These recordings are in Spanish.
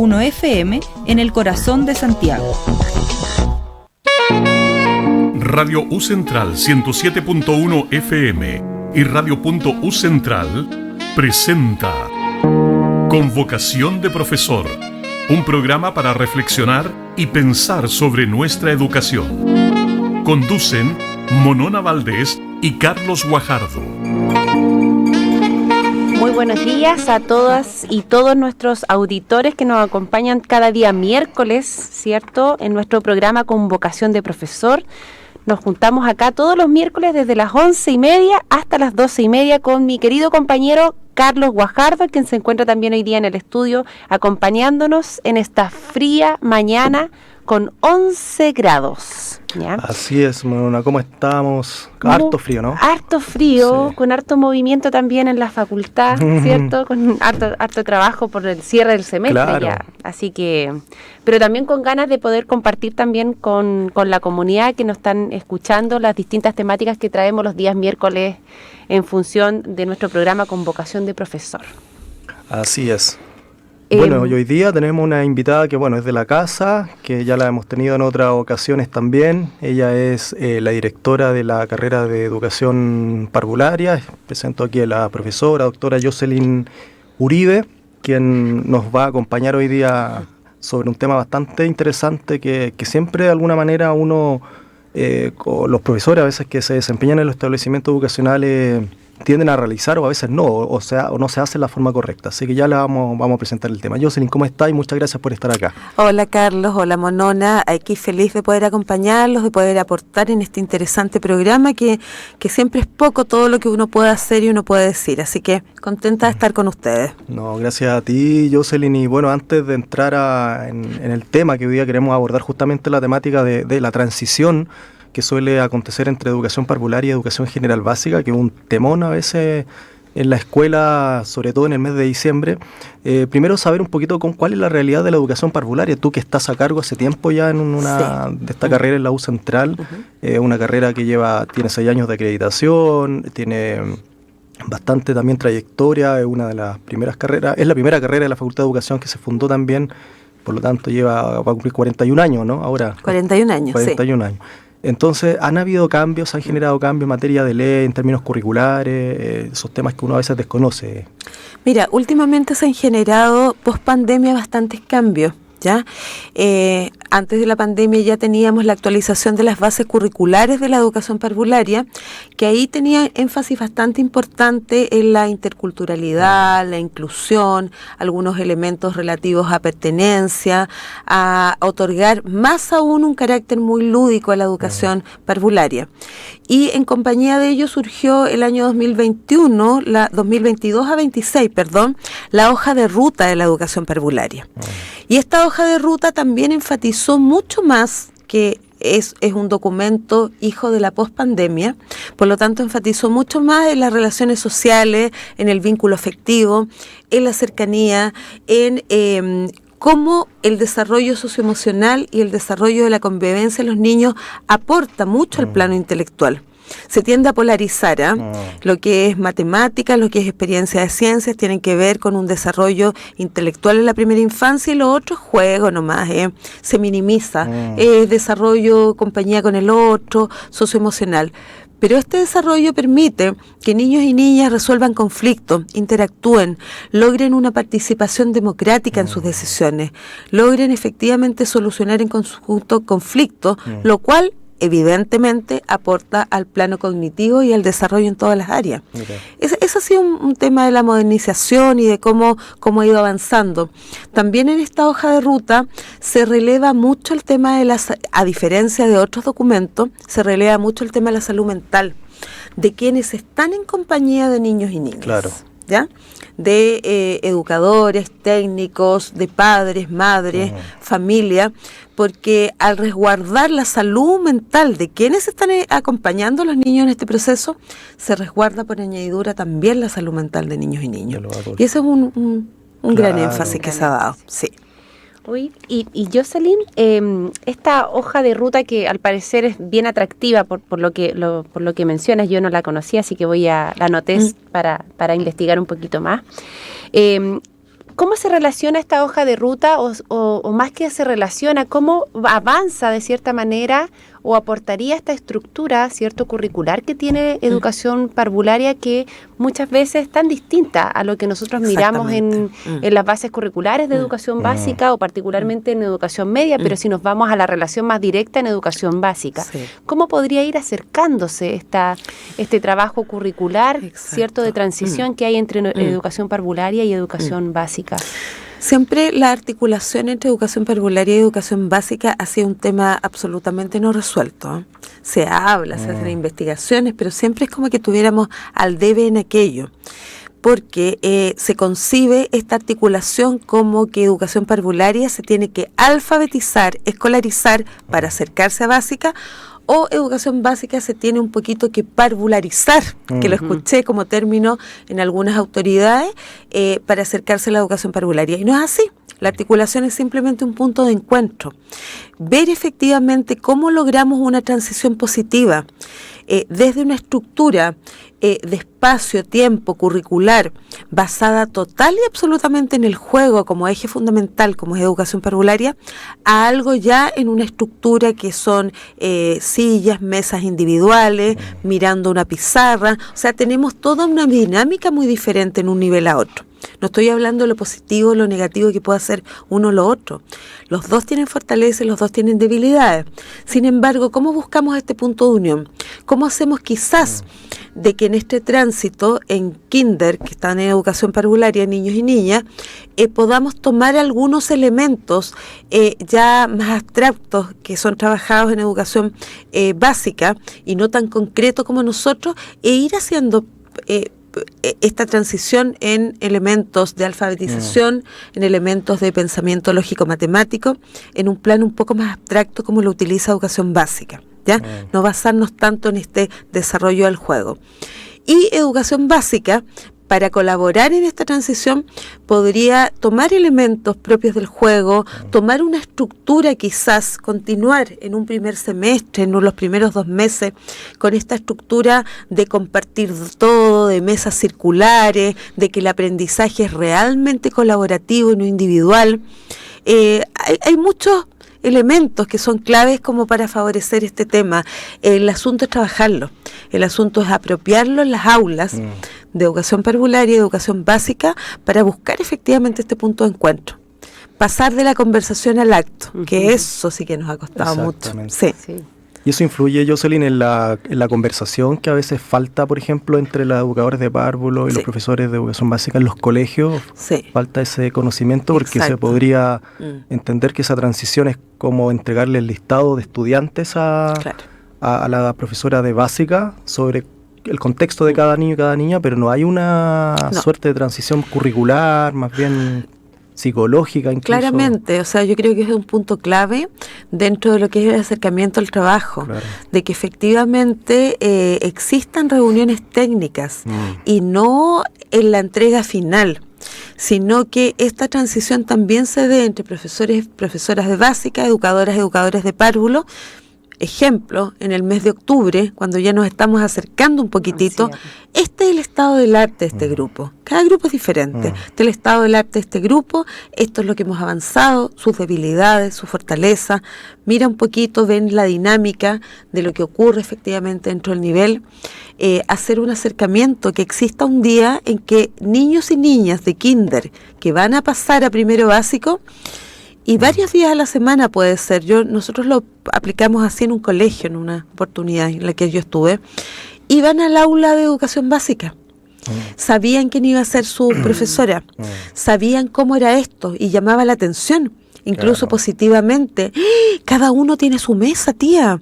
107.1 FM en el corazón de Santiago. Radio U Central 107.1 FM y Radio.U Central presenta Convocación de Profesor, un programa para reflexionar y pensar sobre nuestra educación. Conducen Monona Valdés y Carlos Guajardo. Muy buenos días a todas y todos nuestros auditores que nos acompañan cada día miércoles, ¿cierto? En nuestro programa Convocación de Profesor. Nos juntamos acá todos los miércoles desde las 11:30 hasta las 12:30 con mi querido compañero Carlos Guajardo, quien se encuentra también hoy día en el estudio acompañándonos en esta fría mañana con 11 grados. ¿Ya? Así es, Monona, ¿cómo estamos? Harto frío, ¿no? Harto frío, Sí. con harto movimiento también en la facultad, ¿cierto? Con harto trabajo por el cierre del semestre. Claro. Ya. Así que, pero también con ganas de poder compartir también con la comunidad que nos están escuchando las distintas temáticas que traemos los días miércoles en función de nuestro programa Convocación de Profesor. Así es. Bueno, y hoy día tenemos una invitada que, bueno, es de la casa, que ya la hemos tenido en otras ocasiones también. Ella es la directora de la carrera de Educación Parvularia. Presento aquí a la profesora, doctora Jocelyn Uribe, quien nos va a acompañar hoy día sobre un tema bastante interesante que siempre de alguna manera uno, con los profesores a veces que se desempeñan en los establecimientos educacionales, tienden a realizar o a veces no, o no se hace de la forma correcta. Así que ya le vamos a presentar el tema. Jocelyn, ¿cómo está? Y muchas gracias por estar acá. Hola Carlos, hola Monona, aquí feliz de poder acompañarlos, de poder aportar en este interesante programa que siempre es poco todo lo que uno puede hacer y uno puede decir, así que contenta de estar con ustedes. No, gracias a ti, Jocelyn, y bueno, antes de entrar en el tema que hoy día queremos abordar, justamente la temática de la transición que suele acontecer entre educación parvularia y educación general básica, que es un temón a veces en la escuela, sobre todo en el mes de diciembre. Primero saber un poquito cuál es la realidad de la educación parvularia, tú que estás a cargo hace tiempo ya de esta carrera en la U Central, una carrera que tiene 6 años de acreditación, tiene bastante también trayectoria, es una de las primeras carreras, es la primera carrera de la Facultad de Educación que se fundó también, por lo tanto va a cumplir 41 años, ¿no? Ahora 41 años, 41 años. Entonces, ¿han habido cambios, han generado cambios en materia de ley, en términos curriculares, esos temas que uno a veces desconoce? Mira, últimamente se han generado post pandemia bastantes cambios, ¿ya? Antes de la pandemia ya teníamos la actualización de las bases curriculares de la educación parvularia, que ahí tenía énfasis bastante importante en la interculturalidad, la inclusión, algunos elementos relativos a pertenencia, a otorgar más aún un carácter muy lúdico a la educación parvularia. Y en compañía de ello surgió el año 2021, la 2022 a 26, la hoja de ruta de la educación parvularia. Y esta hoja de ruta también enfatizó mucho más que es un documento hijo de la pospandemia, por lo tanto enfatizó mucho más en las relaciones sociales, en el vínculo afectivo, en la cercanía, en cómo el desarrollo socioemocional y el desarrollo de la convivencia de los niños aporta mucho al plano intelectual. Se tiende a polarizar, lo que es matemática, lo que es experiencia de ciencias, tienen que ver con un desarrollo intelectual en la primera infancia, y lo otro es juego nomás, se minimiza, desarrollo, compañía con el otro, socioemocional. Pero este desarrollo permite que niños y niñas resuelvan conflictos, interactúen, logren una participación democrática en sus decisiones, logren efectivamente solucionar en conjunto conflictos, lo cual evidentemente aporta al plano cognitivo y al desarrollo en todas las áreas. Okay. Ese ha sido un tema de la modernización y de cómo ha ido avanzando. También en esta hoja de ruta se releva mucho el tema de a diferencia de otros documentos, se releva mucho el tema de la salud mental, de quienes están en compañía de niños y niñas. Claro. ¿Ya? De educadores, técnicos, de padres, madres, familia, porque al resguardar la salud mental de quienes están acompañando a los niños en este proceso, se resguarda por añadidura también la salud mental de niños y niñas. Y ese es un gran énfasis que se ha dado. Sí. Uy, y Jocelyn, esta hoja de ruta que al parecer es bien atractiva por lo que mencionas, yo no la conocía, así que la anoté para investigar un poquito más. ¿Cómo se relaciona esta hoja de ruta o más que se relaciona, cómo avanza de cierta manera o aportaría esta estructura, cierto, curricular que tiene educación parvularia, que muchas veces es tan distinta a lo que nosotros miramos en las bases curriculares de educación básica o particularmente en educación media, pero si nos vamos a la relación más directa en educación básica? Sí. ¿Cómo podría ir acercándose este trabajo curricular, cierto, de transición que hay entre educación parvularia y educación básica? Siempre la articulación entre educación parvularia y educación básica ha sido un tema absolutamente no resuelto. Se habla, se hacen investigaciones, pero siempre es como que tuviéramos al debe en aquello, porque se concibe esta articulación como que educación parvularia se tiene que alfabetizar, escolarizar para acercarse a básica, o educación básica se tiene un poquito que parvularizar, que lo escuché como término en algunas autoridades, para acercarse a la educación parvularia. Y no es así. La articulación es simplemente un punto de encuentro. Ver efectivamente cómo logramos una transición positiva desde una estructura de espacio-tiempo curricular basada total y absolutamente en el juego como eje fundamental, como es educación parvularia, a algo ya en una estructura que son sillas, mesas individuales, mirando una pizarra. O sea, tenemos toda una dinámica muy diferente en un nivel a otro. No estoy hablando de lo positivo o lo negativo que pueda hacer uno o lo otro. Los dos tienen fortalezas, los dos tienen debilidades. Sin embargo, ¿cómo buscamos este punto de unión? ¿Cómo hacemos quizás de que en este tránsito en kinder, que están en educación parvularia, niños y niñas, podamos tomar algunos elementos ya más abstractos que son trabajados en educación básica y no tan concreto como nosotros, e ir haciendo esta transición en elementos de alfabetización, en elementos de pensamiento lógico-matemático, en un plano un poco más abstracto como lo utiliza educación básica, ¿ya? No basarnos tanto en este desarrollo del juego. Y educación básica, para colaborar en esta transición, podría tomar elementos propios del juego, tomar una estructura quizás, continuar en un primer semestre, en los primeros 2 meses, con esta estructura de compartir todo, de mesas circulares, de que el aprendizaje es realmente colaborativo y no individual. Hay muchos elementos que son claves como para favorecer este tema. El asunto es trabajarlo, el asunto es apropiarlo en las aulas de educación parvularia y educación básica para buscar efectivamente este punto de encuentro. Pasar de la conversación al acto, que eso sí que nos ha costado mucho. Sí. Y eso influye, Jocelyn, en la conversación que a veces falta, por ejemplo, entre los educadores de párvulo y los profesores de educación básica en los colegios. Sí. Falta ese conocimiento porque se podría entender que esa transición es como entregarle el listado de estudiantes a la profesora de básica sobre el contexto de cada niño y cada niña, pero no hay una suerte de transición curricular, más bien psicológica incluso. Claramente, o sea, yo creo que es un punto clave dentro de lo que es el acercamiento al trabajo, de que efectivamente existan reuniones técnicas y no en la entrega final, sino que esta transición también se dé entre profesores, profesoras de básica, educadoras, educadores de párvulo. Ejemplo, en el mes de octubre, cuando ya nos estamos acercando un poquitito, este es el estado del arte de este grupo. Cada grupo es diferente. Este es el estado del arte de este grupo, esto es lo que hemos avanzado, sus debilidades, su fortaleza. Mira un poquito, ven la dinámica de lo que ocurre efectivamente dentro del nivel. Hacer un acercamiento, que exista un día en que niños y niñas de kinder que van a pasar a primero básico, y varios días a la semana puede ser. Nosotros lo aplicamos así en un colegio, en una oportunidad en la que yo estuve. Iban al aula de educación básica. Sabían quién iba a ser su profesora. Sabían cómo era esto y llamaba la atención. Incluso positivamente. Cada uno tiene su mesa, tía.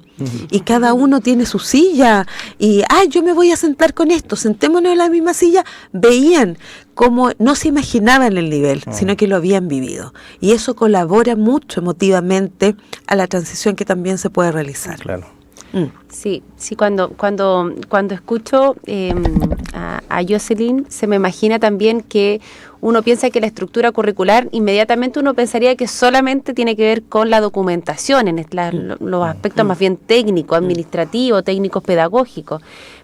Y cada uno tiene su silla. Y, yo me voy a sentar con esto. Sentémonos en la misma silla. Veían cómo no se imaginaban el nivel, sino que lo habían vivido. Y eso colabora mucho emotivamente a la transición que también se puede realizar. Claro. Sí, cuando escucho a Jocelyn, se me imagina también que uno piensa que la estructura curricular, inmediatamente uno pensaría que solamente tiene que ver con la documentación, en los aspectos más bien técnicos, administrativos, técnicos pedagógicos.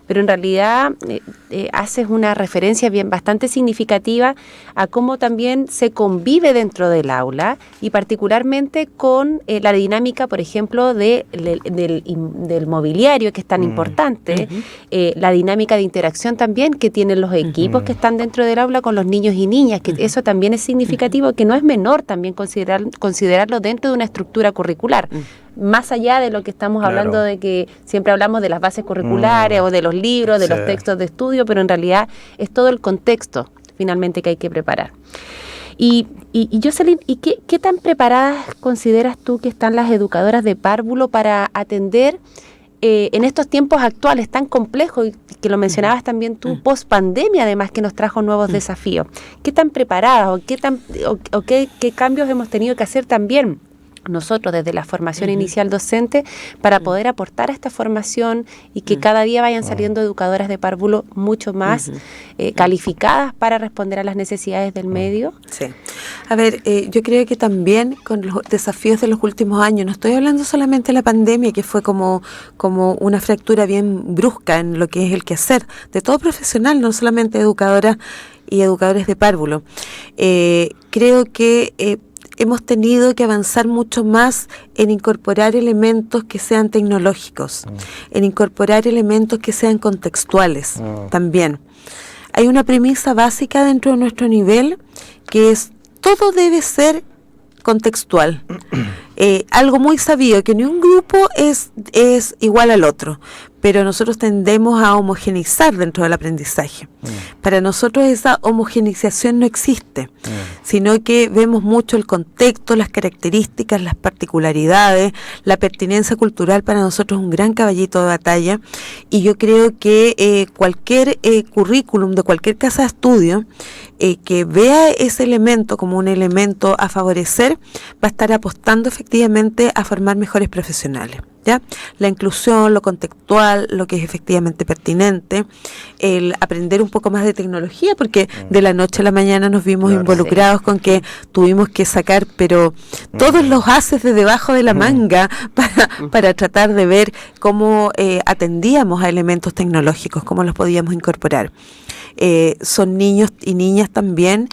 pero en realidad haces una referencia bastante significativa a cómo también se convive dentro del aula y particularmente con la dinámica, por ejemplo, del mobiliario, que es tan importante, la dinámica de interacción también que tienen los equipos que están dentro del aula con los niños y niñas, que eso también es significativo, que no es menor también considerarlo dentro de una estructura curricular. Más allá de lo que estamos hablando de que siempre hablamos de las bases curriculares o de los libros, de los textos de estudio, pero en realidad es todo el contexto finalmente que hay que preparar. Y Jocelyn, ¿y qué tan preparadas consideras tú que están las educadoras de párvulo para atender en estos tiempos actuales tan complejos, y que lo mencionabas también tú, post pandemia además, que nos trajo nuevos desafíos? ¿Qué tan preparadas o qué cambios hemos tenido que hacer también nosotros desde la formación inicial docente para poder aportar a esta formación y que cada día vayan saliendo educadoras de párvulo mucho más calificadas para responder a las necesidades del medio? Sí. A ver, yo creo que también con los desafíos de los últimos años, no estoy hablando solamente de la pandemia, que fue como una fractura bien brusca en lo que es el quehacer de todo profesional, no solamente educadoras y educadores de párvulo. Creo que hemos tenido que avanzar mucho más en incorporar elementos que sean tecnológicos, en incorporar elementos que sean contextuales también. Hay una premisa básica dentro de nuestro nivel que es: todo debe ser contextual. Algo muy sabido, que ni un grupo es igual al otro, pero nosotros tendemos a homogeneizar dentro del aprendizaje. Para nosotros esa homogeneización no existe, sino que vemos mucho el contexto, las características, las particularidades, la pertinencia cultural. Para nosotros es un gran caballito de batalla, y yo creo que cualquier currículum de cualquier casa de estudio que vea ese elemento como un elemento a favorecer, va a estar apostando efectivamente a formar mejores profesionales. ¿Ya? La inclusión, lo contextual, lo que es efectivamente pertinente, el aprender un poco más de tecnología, porque de la noche a la mañana nos vimos involucrados con que tuvimos que sacar todos los haces de debajo de la manga para tratar de ver cómo atendíamos a elementos tecnológicos, cómo los podíamos incorporar. Son niños y niñas también,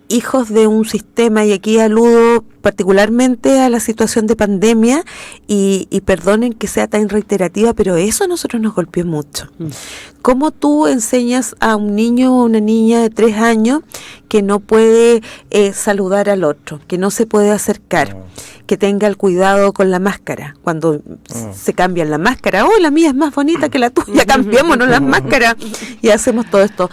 hijos de un sistema, y aquí aludo particularmente a la situación de pandemia, y perdonen que sea tan reiterativa, pero eso a nosotros nos golpeó mucho. ¿Cómo tú enseñas a un niño o una niña de 3 años que no puede saludar al otro, que no se puede acercar, que tenga el cuidado con la máscara? Cuando se cambian la máscara, la mía es más bonita que la tuya, cambiémonos las máscaras y hacemos todo esto.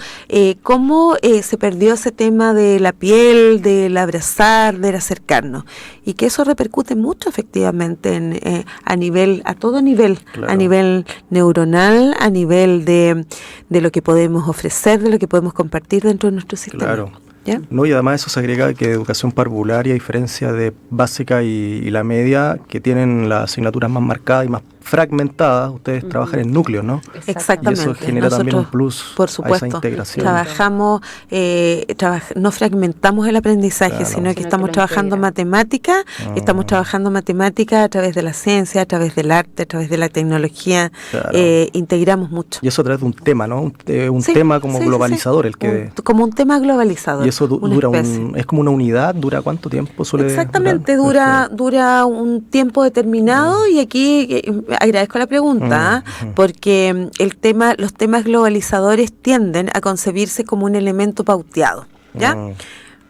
¿Cómo se perdió ese tema de la piel, del abrazar, del acercarnos? Y que eso repercute mucho efectivamente a todo nivel, a nivel neuronal, a nivel de lo que podemos ofrecer, de lo que podemos compartir dentro de nuestro sistema. Claro. ¿Ya? No, y además eso se agrega que educación parvularia, a diferencia de básica y la media, que tienen las asignaturas más marcadas y más fragmentadas, ustedes trabajan en núcleos, ¿no? Exactamente. Y eso genera también un plus, por supuesto, a esa integración. Trabajamos, no fragmentamos el aprendizaje, sino que estamos trabajando matemática, estamos trabajando matemática a través de la ciencia, a través del arte, a través de la tecnología, integramos mucho. Y eso a través de un tema, ¿no? Un tema como globalizador. Como un tema globalizador. Y eso dura es como una unidad, ¿dura cuánto tiempo suele Exactamente, durar? dura un tiempo determinado, y aquí agradezco la pregunta, porque los temas globalizadores tienden a concebirse como un elemento pauteado, ¿ya?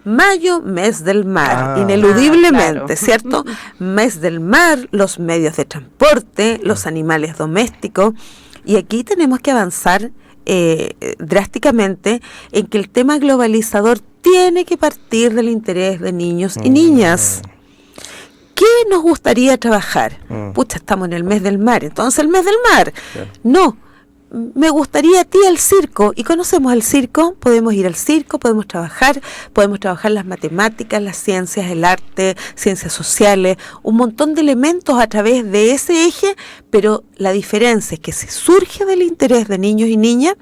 Mayo, mes del mar, ineludiblemente, ¿cierto? Mes del mar, los medios de transporte, los animales domésticos, y aquí tenemos que avanzar drásticamente en que el tema globalizador tiene que partir del interés de niños y niñas. ¿Qué nos gustaría trabajar? Estamos en el mes del mar, entonces el mes del mar. No, me gustaría a ti el circo, y conocemos el circo, podemos ir al circo, podemos trabajar las matemáticas, las ciencias, el arte, ciencias sociales, un montón de elementos a través de ese eje, pero la diferencia es que si surge del interés de niños y niñas,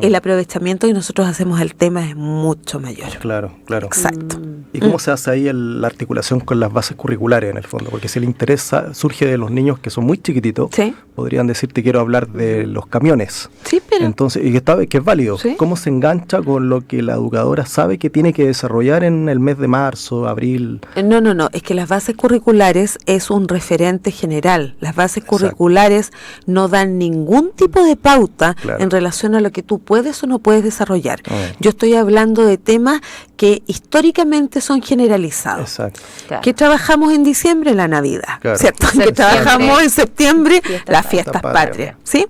el aprovechamiento que nosotros hacemos del tema es mucho mayor. Claro. Exacto. ¿Y cómo se hace ahí la articulación con las bases curriculares en el fondo? Porque si el interés surge de los niños que son muy chiquititos, podrían decirte quiero hablar de los camiones, mes. Sí, pero... Entonces, y que es válido. ¿Sí? ¿Cómo se engancha con lo que la educadora sabe que tiene que desarrollar en el mes de marzo, abril? No, es que las bases curriculares es un referente general. Las bases curriculares no dan ningún tipo de pauta en relación a lo que tú puedes o no puedes desarrollar. Yo estoy hablando de temas que históricamente son generalizados. Exacto. Claro. ¿Qué trabajamos en diciembre? La Navidad, Claro. ¿cierto? ¿Qué trabajamos en septiembre? Las fiestas patrias, ¿sí?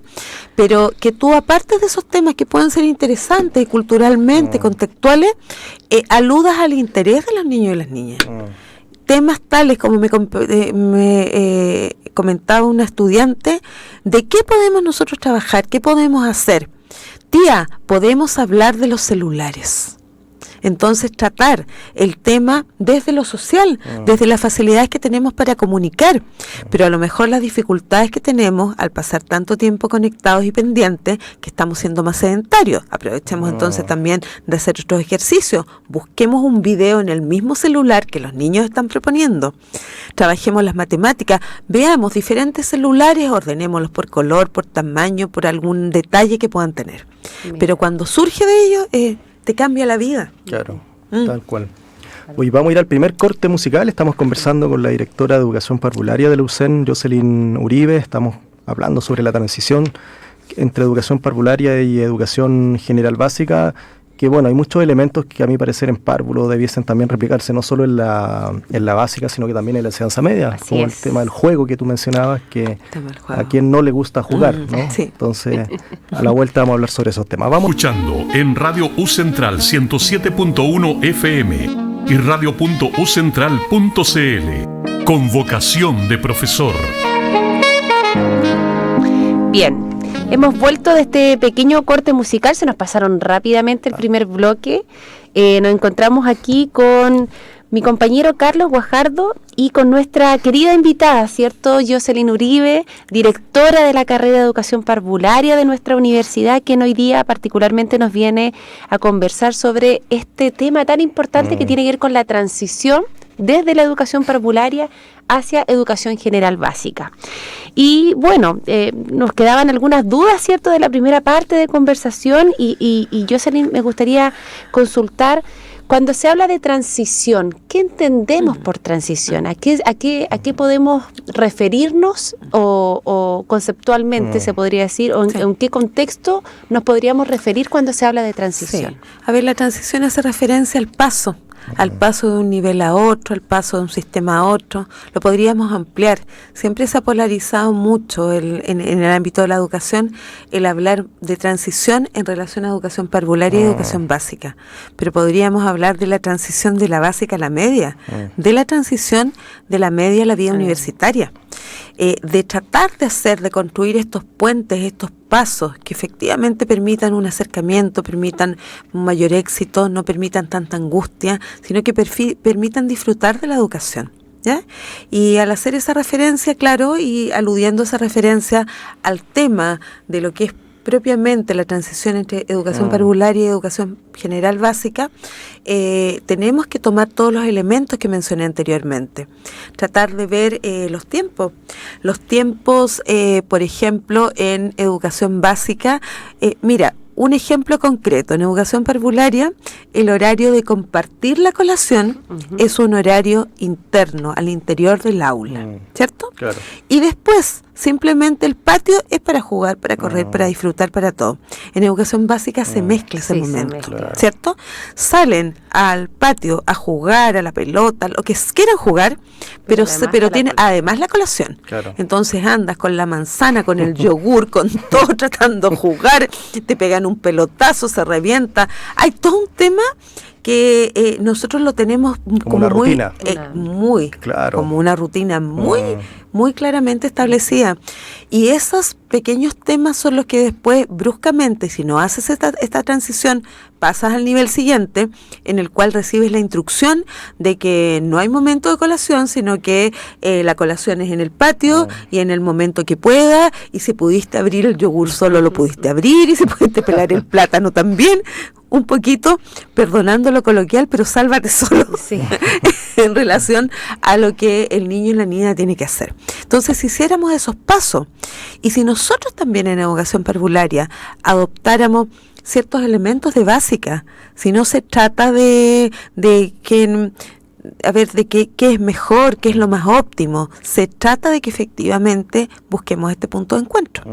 Pero que tú, aparte de esos temas que pueden ser interesantes y culturalmente contextuales, aludas al interés de los niños y las niñas. Temas tales como me comentaba una estudiante, de qué podemos nosotros trabajar, qué podemos hacer. Tía, podemos hablar de los celulares. Entonces tratar el tema desde lo social, desde las facilidades que tenemos para comunicar, pero a lo mejor las dificultades que tenemos al pasar tanto tiempo conectados y pendientes que estamos siendo más sedentarios. Aprovechemos entonces también de hacer otros ejercicios, busquemos un video en el mismo celular que los niños están proponiendo, trabajemos las matemáticas, veamos diferentes celulares, ordenémoslos por color, por tamaño, por algún detalle que puedan tener. Pero cuando surge de ello, te cambia la vida. Claro, tal cual. Hoy vamos a ir al primer corte musical. Estamos conversando con la directora de Educación Parvularia de la USEN, Jocelyn Uribe. Estamos hablando sobre la transición entre educación parvularia y educación general básica, que bueno, hay muchos elementos que a mi parecer en párvulo debiesen también replicarse no solo en la básica, sino que también en la enseñanza media, Así como es. el tema del juego que tú mencionabas, que a quien no le gusta jugar, ¿no? Sí. Entonces, a la vuelta vamos a hablar sobre esos temas. Vamos. Escuchando en Radio U Central 107.1 FM y radio.ucentral.cl con vocación de profesor. Bien, hemos vuelto de este pequeño corte musical, se nos pasaron rápidamente el primer bloque. Nos encontramos aquí con mi compañero Carlos Guajardo y con nuestra querida invitada, ¿cierto? Jocelyn Uribe, directora de la carrera de Educación Parvularia de nuestra universidad, quien hoy día particularmente nos viene a conversar sobre este tema tan importante que tiene que ver con la transición desde la educación parvularia hacia educación general básica. Y bueno, nos quedaban algunas dudas, ¿cierto?, de la primera parte de conversación y Jocelyn, me gustaría consultar, cuando se habla de transición, ¿qué entendemos por transición? ¿A qué podemos referirnos o conceptualmente se podría decir, o en qué contexto nos podríamos referir cuando se habla de transición? Sí. A ver, la transición hace referencia al paso de un nivel a otro, al paso de un sistema a otro. Lo podríamos ampliar. Siempre se ha polarizado mucho en el ámbito de la educación el hablar de transición en relación a educación parvularia y educación básica. Pero podríamos hablar de la transición de la básica a la media, de la transición de la media a la vida universitaria. De tratar de construir estos puentes, estos pasos que efectivamente permitan un acercamiento, permitan un mayor éxito, no permitan tanta angustia, sino que permitan disfrutar de la educación, ¿ya? Y al hacer esa referencia, claro, y aludiendo esa referencia al tema de lo que es propiamente la transición entre educación parvularia y educación general básica, tenemos que tomar todos los elementos que mencioné anteriormente. Tratar de ver los tiempos. Los tiempos, por ejemplo, en educación básica, mira, un ejemplo concreto, en educación parvularia, el horario de compartir la colación es un horario interno, al interior del aula, ¿cierto? Claro. Y después, simplemente el patio es para jugar, para correr, para disfrutar, para todo. En educación básica se mezcla ese momento, ¿cierto? Salen al patio a jugar, a la pelota, lo que quieran jugar, pero tienen además la colación. Claro. Entonces andas con la manzana, con el yogur, con todo tratando de jugar, te pegan un pelotazo, se revienta. Hay todo un tema que nosotros lo tenemos como una muy, rutina. como una rutina muy claramente establecida. Y esos pequeños temas son los que después, bruscamente, si no haces esta transición pasas al nivel siguiente, en el cual recibes la instrucción de que no hay momento de colación, sino que la colación es en el patio y en el momento que pueda, y si pudiste abrir el yogur solo lo pudiste abrir, y si pudiste pelar el plátano también, un poquito, perdonando lo coloquial, pero sálvate solo en relación a lo que el niño y la niña tiene que hacer. Entonces, si hiciéramos esos pasos, y si nosotros también en educación parvularia adoptáramos ciertos elementos de básica, si no se trata de que, a ver, de qué es mejor, qué es lo más óptimo, se trata de que efectivamente busquemos este punto de encuentro.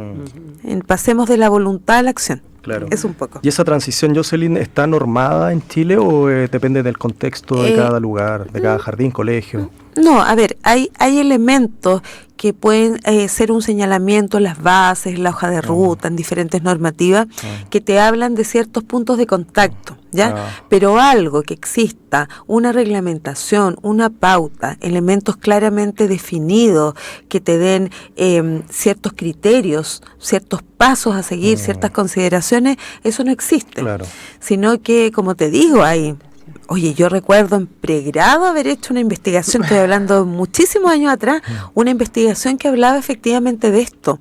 Pasemos de la voluntad a la acción. Claro. Es un poco. ¿Y esa transición, Jocelyn, está normada en Chile o depende del contexto de cada lugar, de cada jardín, colegio? No, a ver, hay elementos que pueden ser un señalamiento en las bases, en la hoja de ruta, en diferentes normativas, que te hablan de ciertos puntos de contacto, ¿ya? Pero algo que exista, una reglamentación, una pauta, elementos claramente definidos, que te den ciertos criterios, ciertos pasos a seguir, ciertas consideraciones, eso no existe. Claro. Sino que, como te digo, hay... Oye, yo recuerdo en pregrado haber hecho una investigación, estoy hablando muchísimos años atrás, una investigación que hablaba efectivamente de esto.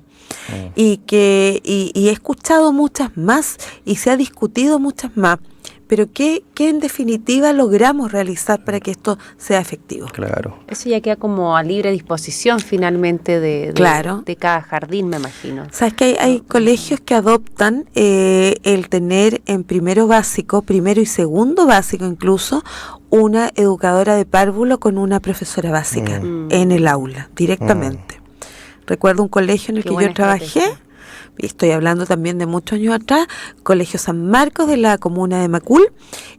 Y he escuchado muchas más y se ha discutido muchas más. Pero ¿qué en definitiva logramos realizar para que esto sea efectivo? Claro. Eso ya queda como a libre disposición finalmente de cada jardín, me imagino. Sabes que hay colegios que adoptan el tener en primero y segundo básico incluso una educadora de párvulo con una profesora básica en el aula, directamente. Recuerdo un colegio en el que yo trabajé, y estoy hablando también de muchos años atrás, Colegio San Marcos de la comuna de Macul.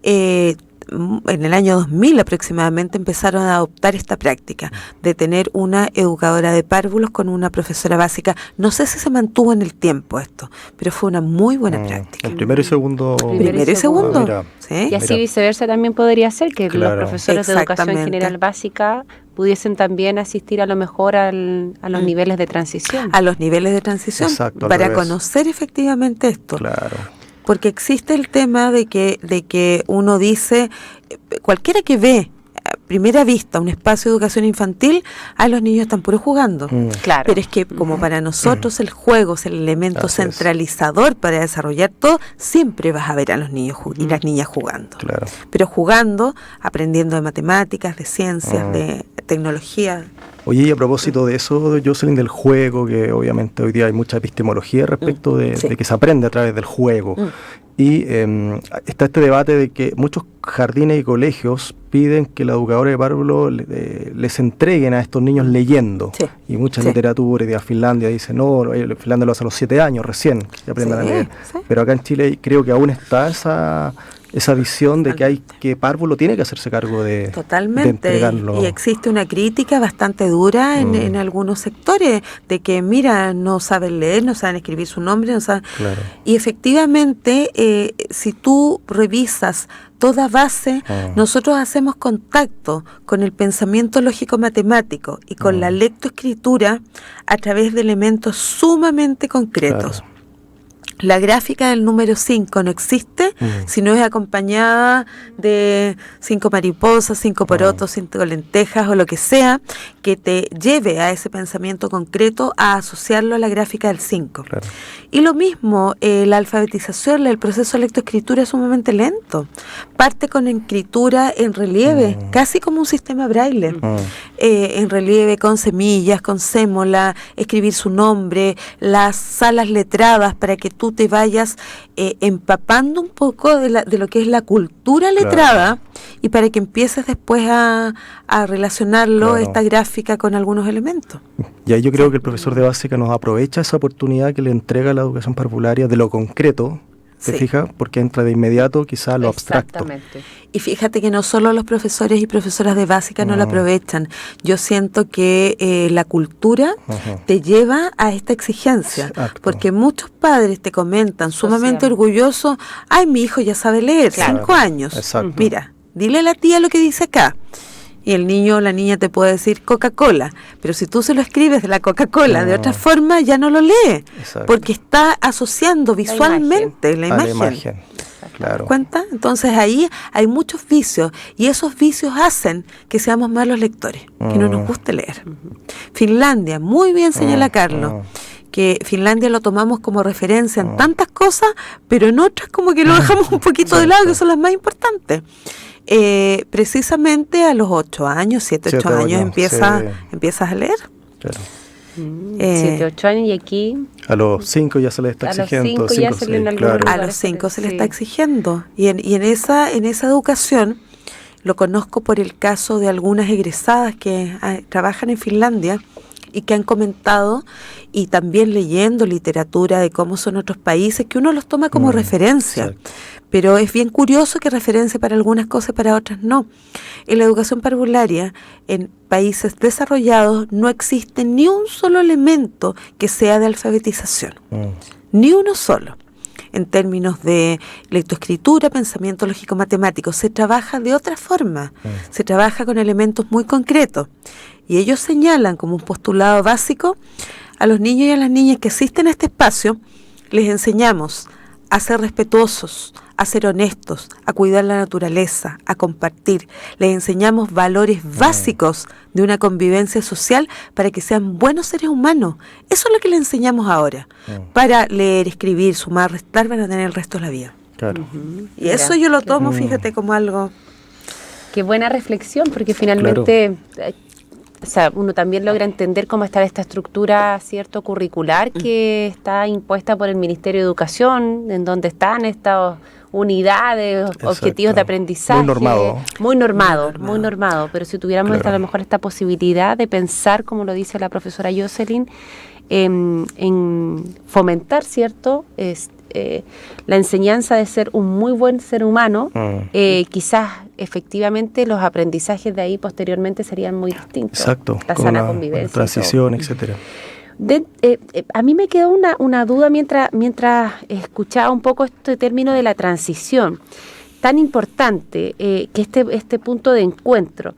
En el año 2000 aproximadamente empezaron a adoptar esta práctica de tener una educadora de párvulos con una profesora básica. No sé si se mantuvo en el tiempo esto, pero fue una muy buena práctica. El primero y segundo. Primero y segundo. ¿Sí? Y así viceversa también podría ser que los profesores de educación general básica pudiesen también asistir a lo mejor a los niveles de transición. A los niveles de transición. Exacto, para conocer efectivamente esto. Claro. Porque existe el tema de que uno dice, cualquiera que ve a primera vista un espacio de educación infantil, los niños están puro jugando. Claro. Pero es que como para nosotros el juego es el elemento centralizador para desarrollar todo, siempre vas a ver a los niños y las niñas jugando. Claro. Pero jugando, aprendiendo de matemáticas, de ciencias, de tecnología. Oye, y a propósito de eso, Jocelyn, del juego, que obviamente hoy día hay mucha epistemología respecto de que se aprende a través del juego. Y está este debate de que muchos jardines y colegios piden que la educadora de párvulo les entreguen a estos niños leyendo. Sí. Y mucha literatura, y de Finlandia dice, no, Finlandia lo hace a los 7 años recién, que aprendan a leer. Sí. Pero acá en Chile creo que aún está esa visión de que párvulo tiene que hacerse cargo de entregarlo. Y existe una crítica bastante dura en algunos sectores de que, mira, no saben leer, no saben escribir su nombre, no saben... Claro. Y efectivamente, si tú revisas toda base, nosotros hacemos contacto con el pensamiento lógico-matemático y con la lectoescritura a través de elementos sumamente concretos. Claro. La gráfica del número 5 no existe si no es acompañada de 5 mariposas, 5 porotos, 5 lentejas o lo que sea que te lleve a ese pensamiento concreto a asociarlo a la gráfica del 5. Claro. Y lo mismo, la alfabetización, el proceso de lectoescritura es sumamente lento. Parte con escritura en relieve, casi como un sistema braille. En relieve con semillas, con sémola, escribir su nombre, las salas letradas para que tú te vayas empapando un poco de lo que es la cultura letrada, y para que empieces después a relacionarlo, esta gráfica, con algunos elementos. Y ahí yo creo que el profesor de básica nos aprovecha esa oportunidad que le entrega la educación parvularia de lo concreto, ¿te fijas? Porque entra de inmediato quizá lo abstracto. Y fíjate que no solo los profesores y profesoras de básica no lo aprovechan. Yo siento que la cultura te lleva a esta exigencia. Exacto. Porque muchos padres te comentan sumamente orgullosos, ay, mi hijo ya sabe leer, 5 años. Exacto. Mira, dile a la tía lo que dice acá. Y el niño o la niña te puede decir Coca-Cola, pero si tú se lo escribes de la Coca-Cola de otra forma, ya no lo lee, porque está asociando visualmente la imagen. Claro. ¿Cuenta? Entonces ahí hay muchos vicios, y esos vicios hacen que seamos malos lectores, que no nos guste leer. Finlandia, muy bien señala Carlos, que Finlandia lo tomamos como referencia en tantas cosas, pero en otras como que lo dejamos un poquito de lado, que son las más importantes. Precisamente a los 8 años, 7, 8 años empiezas a leer. Claro. 7, 8 años, y aquí a los 5 ya se les está exigiendo. A los 5 ya se le A los 5 se le está exigiendo. Y en esa educación, lo conozco por el caso de algunas egresadas que trabajan en Finlandia y que han comentado, y también leyendo literatura de cómo son otros países, que uno los toma como referencia. Exacto. Pero es bien curioso que referencia para algunas cosas y para otras no. En la educación parvularia, en países desarrollados, no existe ni un solo elemento que sea de alfabetización. Ni uno solo. En términos de lectoescritura, pensamiento lógico-matemático, se trabaja de otra forma. Se trabaja con elementos muy concretos. Y ellos señalan como un postulado básico: a los niños y a las niñas que asisten a este espacio, les enseñamos a ser respetuosos, a ser honestos, a cuidar la naturaleza, a compartir. Les enseñamos valores básicos de una convivencia social para que sean buenos seres humanos. Eso es lo que les enseñamos ahora. Para leer, escribir, sumar, restar, van a tener el resto de la vida. Claro. Y eso yo lo tomo, fíjate, como algo... Qué buena reflexión, porque finalmente... O sea, uno también logra entender cómo está esta estructura, cierto, curricular que está impuesta por el Ministerio de Educación, en donde están estas unidades, objetivos de aprendizaje. Muy normado. Pero si tuviéramos a lo mejor esta posibilidad de pensar, como lo dice la profesora Jocelyn, en fomentar, ¿cierto?, la enseñanza de ser un muy buen ser humano, quizás efectivamente los aprendizajes de ahí posteriormente serían muy distintos. Exacto, la sana convivencia, transición, etcétera. A mí me quedó una duda mientras escuchaba un poco este término de la transición, tan importante, que este punto de encuentro.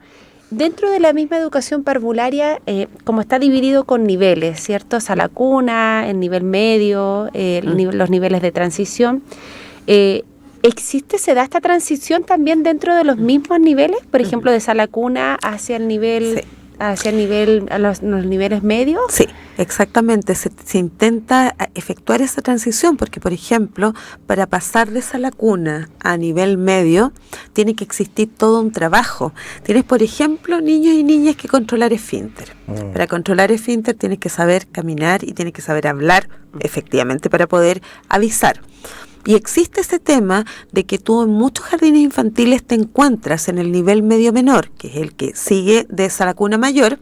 Dentro de la misma educación parvularia, como está dividido con niveles, ¿cierto? O sea, la cuna, el nivel medio, los niveles de transición, ¿se da esta transición también dentro de los mismos niveles? Por ejemplo, de sala cuna hacia el nivel... a los niveles medios. Sí, exactamente. Se intenta efectuar esa transición porque, por ejemplo, para pasar de sala cuna a nivel medio, tiene que existir todo un trabajo. Tienes, por ejemplo, niños y niñas que controlar esfínter. Para controlar esfínter tienes que saber caminar y tienes que saber hablar, efectivamente, para poder avisar. Y existe ese tema de que tú en muchos jardines infantiles te encuentras en el nivel medio menor, que es el que sigue de esa la cuna mayor,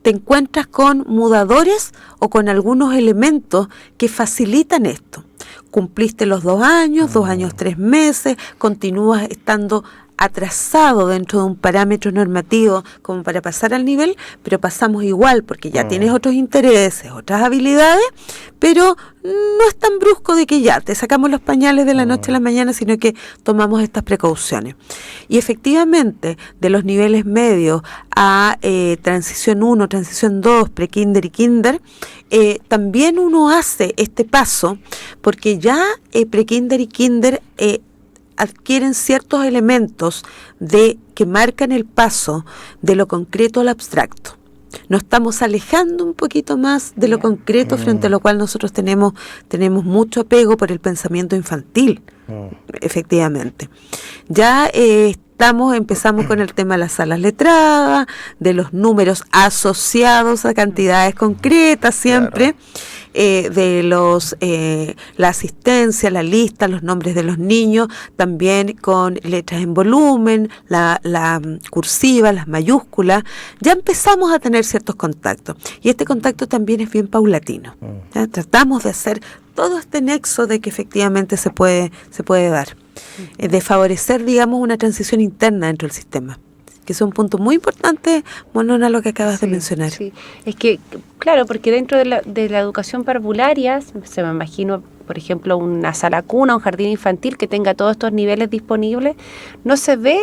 te encuentras con mudadores o con algunos elementos que facilitan esto. Cumpliste los 2 años, 2 años 3 meses, continúas estando atrasado dentro de un parámetro normativo como para pasar al nivel, pero pasamos igual porque ya tienes otros intereses, otras habilidades, pero no es tan brusco de que ya te sacamos los pañales de la noche a la mañana, sino que tomamos estas precauciones. Y efectivamente, de los niveles medios a transición 1, transición 2, pre-kinder y kinder, también uno hace este paso porque ya pre-kinder y kinder adquieren ciertos elementos que marcan el paso de lo concreto al abstracto. Nos estamos alejando un poquito más de lo concreto, frente a lo cual nosotros tenemos mucho apego por el pensamiento infantil, efectivamente. Ya empezamos con el tema de las salas letradas, de los números asociados a cantidades concretas siempre, de la asistencia, la lista, los nombres de los niños, también con letras en volumen, la cursiva, las mayúsculas. Ya empezamos a tener ciertos contactos y este contacto también es bien paulatino. ¿Ya? Tratamos de hacer todo este nexo de que efectivamente se puede dar, de favorecer, digamos, una transición interna dentro del sistema, que es un punto muy importante, Monona, lo que acabas de mencionar. Sí. Es que, claro, porque dentro de la educación parvularia, se me imagino, por ejemplo, una sala cuna, un jardín infantil que tenga todos estos niveles disponibles, no se ve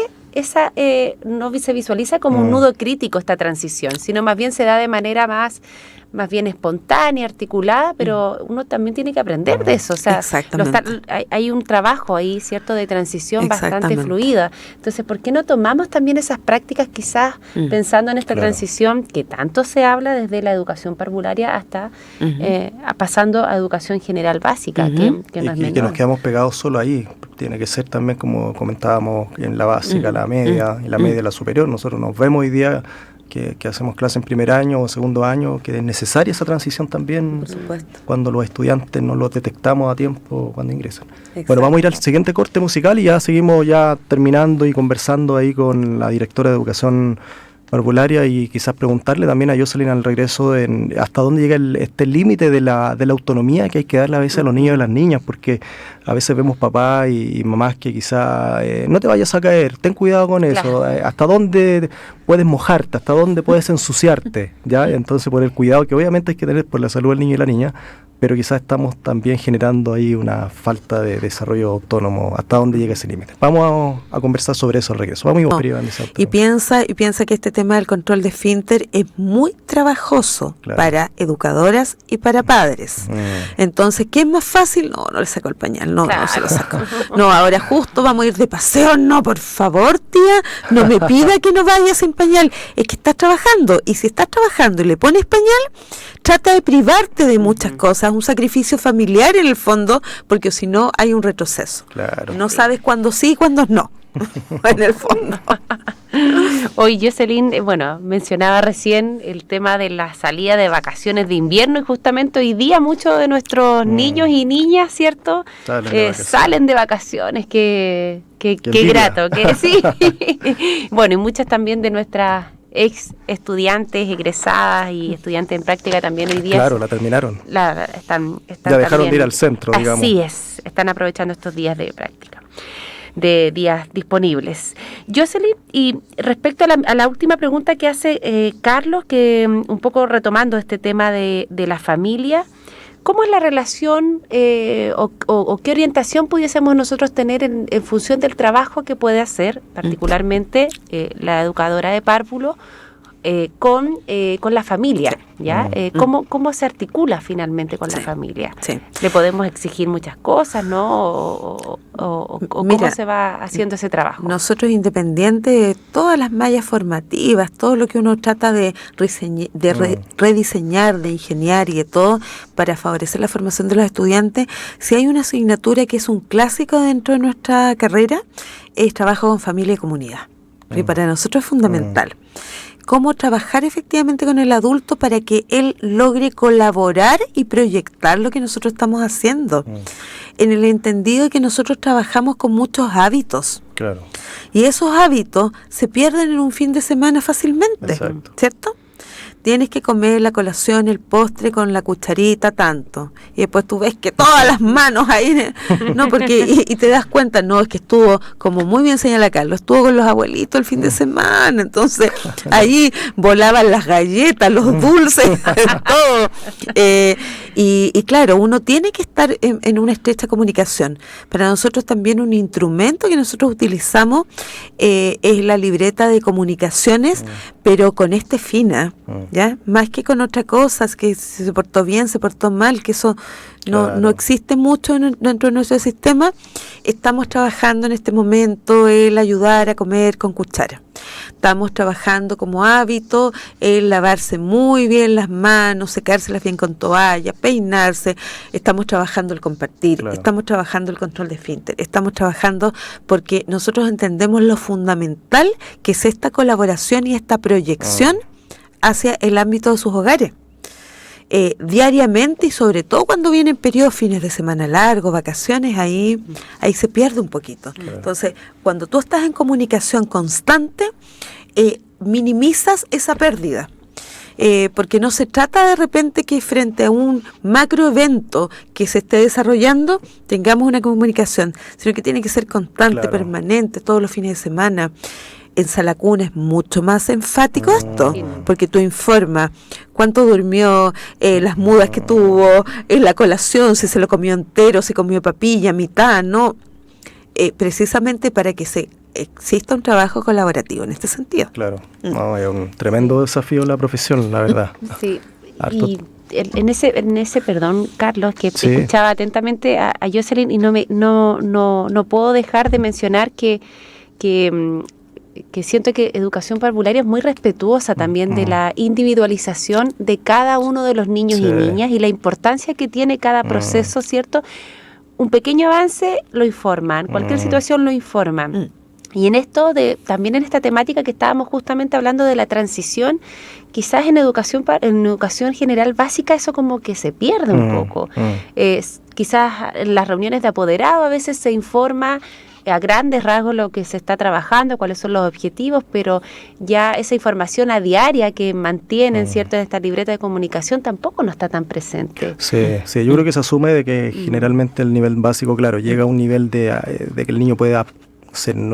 no se visualiza como un nudo crítico esta transición, sino más bien se da de manera más bien espontánea, articulada, pero uno también tiene que aprender de eso. O sea, hay un trabajo ahí, ¿cierto?, de transición bastante fluida. Entonces, ¿por qué no tomamos también esas prácticas, quizás pensando en esta transición que tanto se habla desde la educación parvularia hasta pasando a educación general básica, que no es menor? Y que nos quedamos pegados solo ahí. Tiene que ser también, como comentábamos, en la básica, la media, y la media, la superior. Nosotros nos vemos hoy día que hacemos clase en primer año o segundo año, que es necesaria esa transición también. Por supuesto. Cuando los estudiantes no los detectamos a tiempo cuando ingresan. Exacto. Bueno, vamos a ir al siguiente corte musical y ya seguimos ya terminando y conversando ahí con la directora de Educación Parvularia, y quizás preguntarle también a Jocelyn al regreso hasta dónde llega este límite de la autonomía que hay que darle a veces a los niños y a las niñas, porque a veces vemos papás y mamás que quizás no te vayas a caer, ten cuidado con eso, hasta dónde puedes mojarte, hasta dónde puedes ensuciarte, ¿ya? Entonces, por el cuidado que obviamente hay que tener por la salud del niño y la niña, pero quizás estamos también generando ahí una falta de desarrollo autónomo. ¿Hasta dónde llega ese límite? Vamos a conversar sobre eso al regreso. Vamos y piensa que este tema del control de esfínter es muy trabajoso para educadoras y para padres. Entonces, ¿qué es más fácil? No le saco el pañal, no se lo saco. No, ahora justo vamos a ir de paseo. No, por favor, tía, no me pida que no vaya sin pañal. Es que estás trabajando, y si estás trabajando y le pones pañal, trata de privarte de muchas cosas, un sacrificio familiar en el fondo, porque si no hay un retroceso. No sabes cuándo sí y cuándo no, en el fondo. Hoy Jocelyn, mencionaba recién el tema de la salida de vacaciones de invierno, y justamente hoy día muchos de nuestros niños y niñas, ¿cierto?, salen de vacaciones. Qué grato, que sí. Bueno, y muchas también de nuestras ex estudiantes, egresadas y estudiantes en práctica también hoy día. Claro, la terminaron. Están ya dejaron también, de ir al centro, digamos. Así es, están aprovechando estos días de práctica, de días disponibles. Jocelyn, y respecto a la última pregunta que hace Carlos, que un poco retomando este tema de la familia, ¿cómo es la relación o qué orientación pudiésemos nosotros tener en función del trabajo que puede hacer, particularmente la educadora de párvulo, con la familia? ¿Ya? ¿Cómo se articula finalmente con la familia? Sí. Le podemos exigir muchas cosas, ¿no? ¿Cómo se va haciendo ese trabajo? Nosotros, independiente de todas las mallas formativas, todo lo que uno trata de rediseñar, de ingeniar y de todo para favorecer la formación de los estudiantes, si hay una asignatura que es un clásico dentro de nuestra carrera, es trabajo con familia y comunidad. Y para nosotros es fundamental. Cómo trabajar efectivamente con el adulto para que él logre colaborar y proyectar lo que nosotros estamos haciendo, en el entendido de que nosotros trabajamos con muchos hábitos. Claro. Y esos hábitos se pierden en un fin de semana fácilmente. Exacto. ¿Cierto? Tienes que comer la colación, el postre con la cucharita tanto, y después tú ves que todas las manos ahí, no, porque y te das cuenta, no, es que estuvo, como muy bien señala Carlos, estuvo con los abuelitos el fin de semana, entonces ahí volaban las galletas, los dulces, todo, y claro, uno tiene que estar en una estrecha comunicación. Para nosotros también un instrumento que nosotros utilizamos es la libreta de comunicaciones, pero con fina, ¿ya? Más que con otra cosa, que si se portó bien, se portó mal, que eso no existe mucho dentro de nuestro sistema. Estamos trabajando en este momento el ayudar a comer con cuchara. Estamos trabajando como hábito el lavarse muy bien las manos, secárselas bien con toalla, peinarse. Estamos trabajando el compartir, estamos trabajando el control de esfínter, estamos trabajando porque nosotros entendemos lo fundamental que es esta colaboración y esta proyección hacia el ámbito de sus hogares. Diariamente, y sobre todo cuando vienen periodos, fines de semana largos, vacaciones, ahí se pierde un poquito. Entonces, cuando tú estás en comunicación constante, minimizas esa pérdida. Porque no se trata de repente que frente a un macroevento que se esté desarrollando tengamos una comunicación, sino que tiene que ser constante, permanente, todos los fines de semana. En Sala Cuna es mucho más enfático esto, porque tú informas cuánto durmió, las mudas que tuvo, la colación, si se lo comió entero, si comió papilla, mitad, ¿no? Precisamente para que se exista un trabajo colaborativo en este sentido. Claro, no, es un tremendo desafío la profesión, la verdad. Sí, Harto. y en ese perdón, Carlos, que Sí. escuchaba atentamente a Jocelyn y no puedo dejar de mencionar que siento que educación parvularia es muy respetuosa también de la individualización de cada uno de los niños Sí. y niñas y la importancia que tiene cada proceso, ¿cierto? Un pequeño avance lo informan, cualquier situación lo informan. Y en esto, también en esta temática que estábamos justamente hablando de la transición, quizás en educación general básica eso como que se pierde un poco. Quizás en las reuniones de apoderado a veces se informa a grandes rasgos lo que se está trabajando, cuáles son los objetivos, pero ya esa información a diaria que mantienen, ¿cierto?, en esta libreta de comunicación tampoco no está tan presente. Sí, yo creo que se asume de que generalmente el nivel básico, claro, llega a un nivel de que el niño puede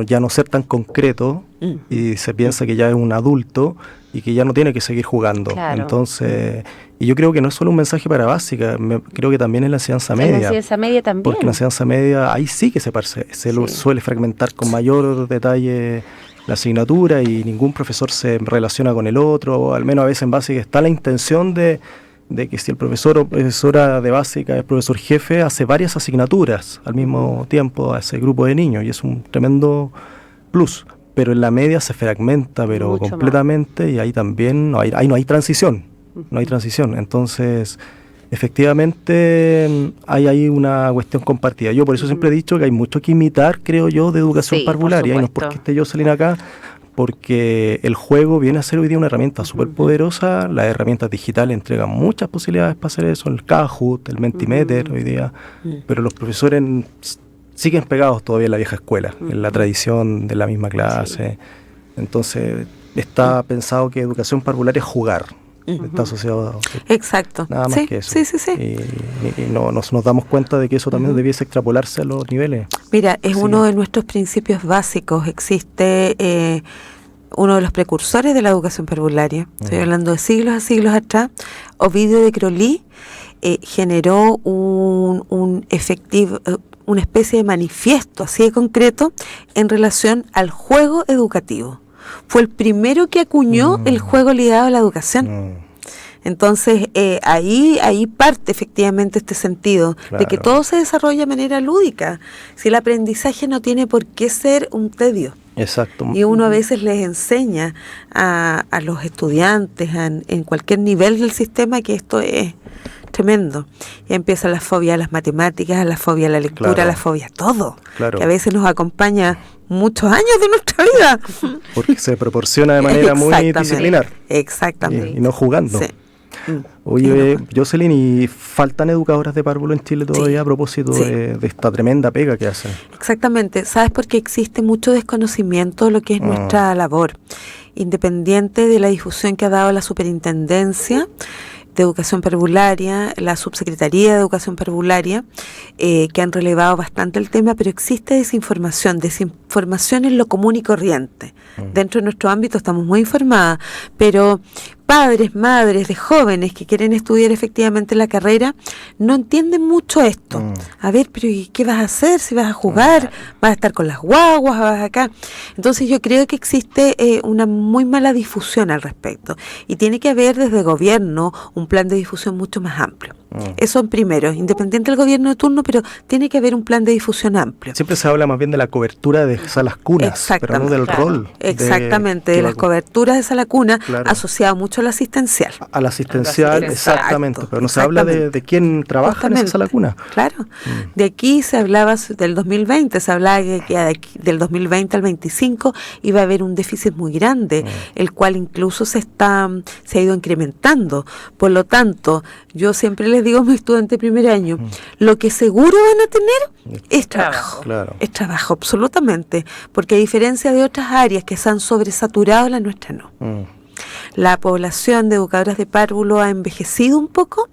ya no ser tan concreto y se piensa que ya es un adulto y que ya no tiene que seguir jugando. Claro. Entonces, y yo creo que no es solo un mensaje para básica, creo que también en la enseñanza media. En la enseñanza media también. Porque en la enseñanza media ahí sí que se lo suele fragmentar con mayor detalle la asignatura y ningún profesor se relaciona con el otro, o al menos a veces en básica está la intención de que si el profesor o profesora de básica es profesor jefe, hace varias asignaturas al mismo tiempo a ese grupo de niños y es un tremendo plus. Pero en la media se fragmenta, pero mucho completamente más. Y ahí también no hay transición, no hay transición. Entonces, efectivamente, hay ahí una cuestión compartida. Yo por eso siempre he dicho que hay mucho que imitar, creo yo, de educación parvularia. Y no es porque esté Jocelyn acá, porque el juego viene a ser hoy día una herramienta súper poderosa. Las herramientas digitales entregan muchas posibilidades para hacer eso, el Kahoot, el Mentimeter hoy día, pero los profesores siguen pegados todavía en la vieja escuela, en la tradición de la misma clase. Entonces está pensado que educación parvularia es jugar, está asociado a Exacto. nada más que eso. Sí. Y nos damos cuenta de que eso también debiese extrapolarse a los niveles. Mira, es uno de nuestros principios básicos. Existe uno de los precursores de la educación parvularia. Estoy hablando de siglos a siglos atrás. Ovidio de Crolí generó una especie de manifiesto así de concreto en relación al juego educativo. Fue el primero que acuñó el juego ligado a la educación. Entonces, ahí parte efectivamente este sentido de que todo se desarrolla de manera lúdica. Si el aprendizaje no tiene por qué ser un tedio. Exacto. Y uno a veces les enseña a los estudiantes en cualquier nivel del sistema que esto es tremendo. Y empieza la fobia a las matemáticas, la fobia a la lectura, la fobia a todo. Que a veces nos acompaña muchos años de nuestra vida. Porque se proporciona de manera muy disciplinar. Exactamente. Y no jugando. Sí. Oye, Jocelyn, ¿y faltan educadoras de párvulo en Chile todavía a propósito de esta tremenda pega que hacen? Exactamente. ¿Sabes? Porque existe mucho desconocimiento de lo que es nuestra labor. Independiente de la difusión que ha dado la Superintendencia de Educación Parvularia, la Subsecretaría de Educación Parvularia, que han relevado bastante el tema, pero existe desinformación en lo común y corriente. Dentro de nuestro ámbito estamos muy informadas, pero padres, madres de jóvenes que quieren estudiar efectivamente la carrera no entienden mucho esto. A ver, pero ¿y qué vas a hacer? Si vas a jugar, vas a estar con las guaguas, vas acá. Entonces yo creo que existe una muy mala difusión al respecto y tiene que haber desde el gobierno un plan de difusión mucho más amplio. Eso en primero, independiente del gobierno de turno, pero tiene que haber un plan de difusión amplio. Siempre se habla más bien de la cobertura de salas cunas, pero no del rol. Exactamente, de las coberturas de sala cuna, asociado mucho al asistencial. Al asistencial, exactamente, pero no se habla de quién trabaja en esa sala cuna. Claro, de aquí se hablaba del 2020, se hablaba que del 2020 al 25 iba a haber un déficit muy grande, el cual incluso se ha ido incrementando. Por lo tanto, yo siempre les digo a mis estudiantes de primer año, lo que seguro van a tener es trabajo. Es trabajo, absolutamente, porque a diferencia de otras áreas que se han sobresaturado, la nuestra no. La población de educadoras de párvulo ha envejecido un poco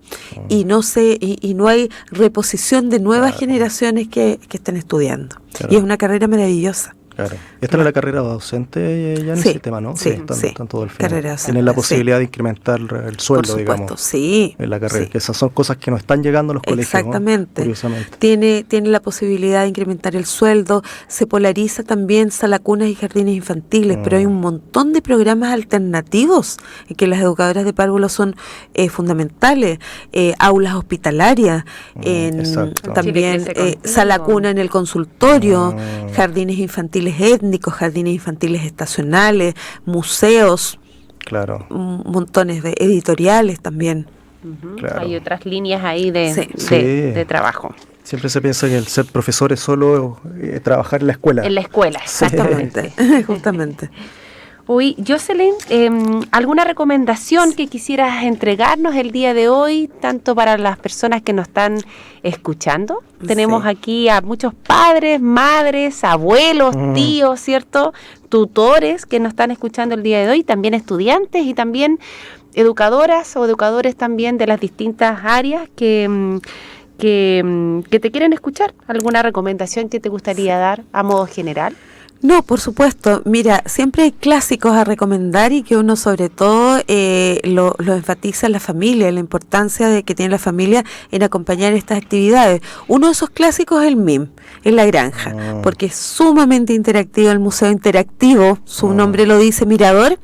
y no hay reposición de nuevas generaciones que estén estudiando. Y es una carrera maravillosa. Claro. Esta es la carrera docente ya en el sistema, ¿no? Están todo el final. Tienen la posibilidad de incrementar el sueldo, por supuesto, digamos. Sí. En la carrera. Que esas son cosas que no están llegando a los colegios. Exactamente. ¿No? Curiosamente. Tiene la posibilidad de incrementar el sueldo. Se polariza también salacunas y jardines infantiles, pero hay un montón de programas alternativos en que las educadoras de párvulos son fundamentales. Aulas hospitalarias, también salacuna en el consultorio, jardines infantiles étnicos, jardines infantiles estacionales, museos, montones de editoriales también. Claro. Hay otras líneas ahí de trabajo. Siempre se piensa que el ser profesor es solo trabajar en la escuela. En la escuela, exactamente. Justamente. Uy, Jocelyn, ¿alguna recomendación que quisieras entregarnos el día de hoy, tanto para las personas que nos están escuchando? Tenemos aquí a muchos padres, madres, abuelos, tíos, ¿cierto? Tutores que nos están escuchando el día de hoy, también estudiantes y también educadoras o educadores también de las distintas áreas que te quieren escuchar. ¿Alguna recomendación que te gustaría dar a modo general? No, por supuesto. Mira, siempre hay clásicos a recomendar y que uno sobre todo lo enfatiza en la familia, la importancia de que tiene la familia en acompañar estas actividades. Uno de esos clásicos es el MIM, en la granja, porque es sumamente interactivo, el museo interactivo, su nombre lo dice, mirador,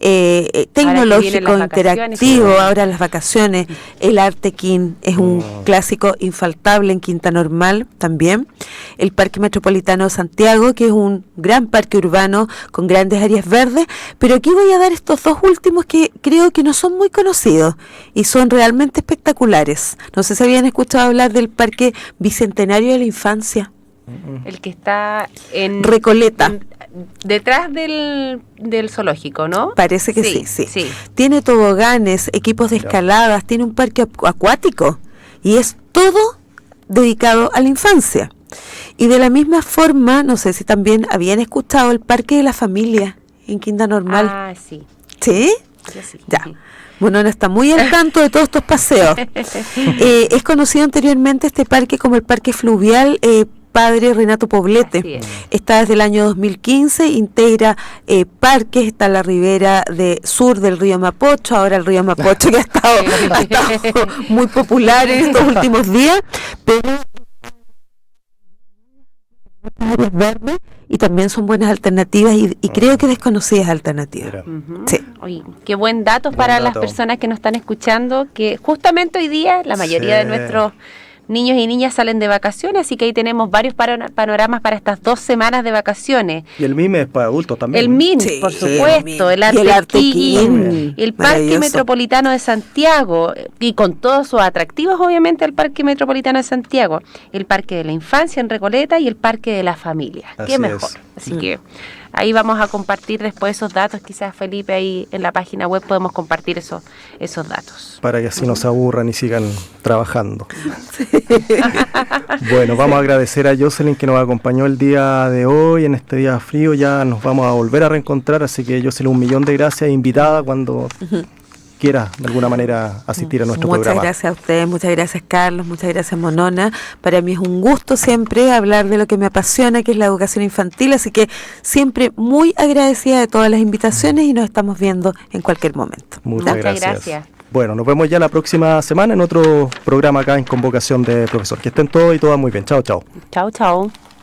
tecnológico, interactivo, ahora las vacaciones, el Artequín es un clásico infaltable en Quinta Normal también, el Parque Metropolitano de Santiago, que es un gran parque urbano con grandes áreas verdes, pero aquí voy a dar estos dos últimos que creo que no son muy conocidos y son realmente espectaculares. No sé si habían escuchado hablar del Parque Bicentenario de la Infancia. El que está en Recoleta. Detrás del zoológico, ¿no? Parece que sí. Tiene toboganes, equipos de escaladas, tiene un parque acuático y es todo dedicado a la infancia. Y de la misma forma, no sé si también habían escuchado el Parque de la Familia en Quinta Normal. Ah, sí. ¿Sí? Sí. Ya. Bueno, ahora está muy al tanto de todos estos paseos. Es conocido anteriormente este parque como el Parque Fluvial Padre Renato Poblete. Está desde el año 2015, integra parques, está en la ribera sur del río Mapocho, ahora el río Mapocho que ha estado muy popular en estos últimos días, pero áreas verdes y también son buenas alternativas y creo que desconocidas alternativas. Sí. Oye, qué buen dato para las personas que nos están escuchando, que justamente hoy día la mayoría de nuestros niños y niñas salen de vacaciones, así que ahí tenemos varios panoramas para estas 2 semanas de vacaciones. Y el MIM es para adultos también. El MIM, por supuesto, el Artequín, el Parque Metropolitano de Santiago, y con todos sus atractivos, obviamente, el Parque Metropolitano de Santiago, el Parque de la Infancia en Recoleta y el Parque de la Familia. Qué mejor. Así que ahí vamos a compartir después esos datos, quizás Felipe, ahí en la página web podemos compartir esos datos. Para que así no se aburran y sigan trabajando. Bueno, vamos a agradecer a Jocelyn que nos acompañó el día de hoy, en este día frío, ya nos vamos a volver a reencontrar, así que Jocelyn, 1.000.000 de gracias, invitada cuando quiera de alguna manera asistir a nuestro programa. Muchas gracias a ustedes, muchas gracias Carlos, muchas gracias Monona. Para mí es un gusto siempre hablar de lo que me apasiona, que es la educación infantil, así que siempre muy agradecida de todas las invitaciones y nos estamos viendo en cualquier momento. Muchas gracias. Bueno, nos vemos ya la próxima semana en otro programa acá en Convocación de Profesor. Que estén todos y todas muy bien. Chao, chao. Chao, chao.